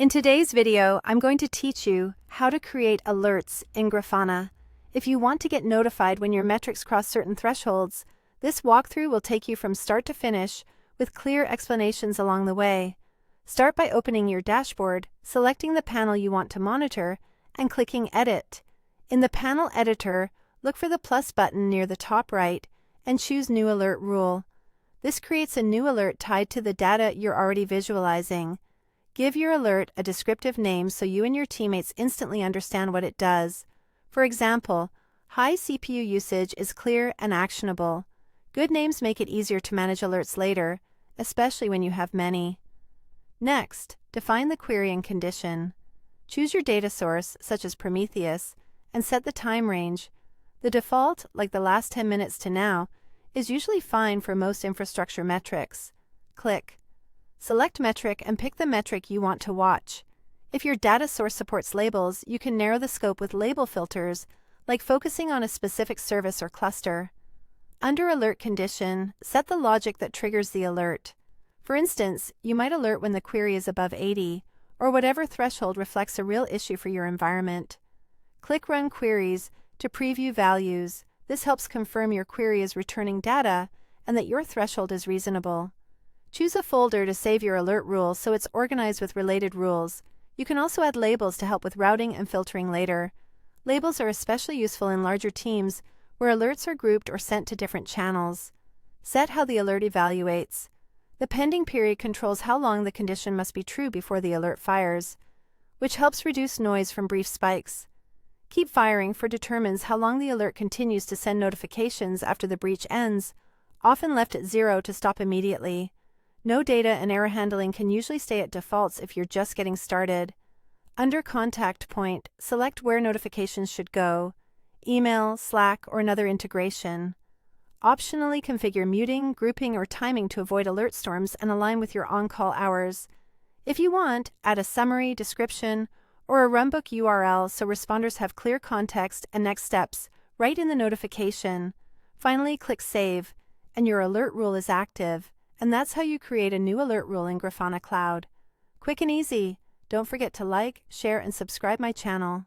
In today's video, I'm going to teach you how to create alerts in Grafana. If you want to get notified when your metrics cross certain thresholds, this walkthrough will take you from start to finish with clear explanations along the way. Start by opening your dashboard, selecting the panel you want to monitor, and clicking Edit. In the panel editor, look for the plus button near the top right and choose New Alert Rule. This creates a new alert tied to the data you're already visualizing. Give your alert a descriptive name so you and your teammates instantly understand what it does. For example, high CPU usage is clear and actionable. Good names make it easier to manage alerts later, especially when you have many. Next, define the query and condition. Choose your data source, such as Prometheus, and set the time range. The default, like the last 10 minutes to now, is usually fine for most infrastructure metrics. Click. Select metric and pick the metric you want to watch. If your data source supports labels, you can narrow the scope with label filters, like focusing on a specific service or cluster. Under Alert Condition, set the logic that triggers the alert. For instance, you might alert when the query is above 80, or whatever threshold reflects a real issue for your environment. Click Run Queries to preview values. This helps confirm your query is returning data and that your threshold is reasonable. Choose a folder to save your alert rule so it's organized with related rules. You can also add labels to help with routing and filtering later. Labels are especially useful in larger teams where alerts are grouped or sent to different channels. Set how the alert evaluates. The pending period controls how long the condition must be true before the alert fires, which helps reduce noise from brief spikes. Keep firing for determines how long the alert continues to send notifications after the breach ends, often left at 0 to stop immediately. No data and error handling can usually stay at defaults if you're just getting started. Under Contact Point, select where notifications should go: email, Slack, or another integration. Optionally configure muting, grouping, or timing to avoid alert storms and align with your on-call hours. If you want, add a summary, description, or a runbook URL so responders have clear context and next steps right in the notification. Finally, click Save, and your alert rule is active. And that's how you create a new alert rule in Grafana Cloud. Quick and easy. Don't forget to like, share, and subscribe my channel.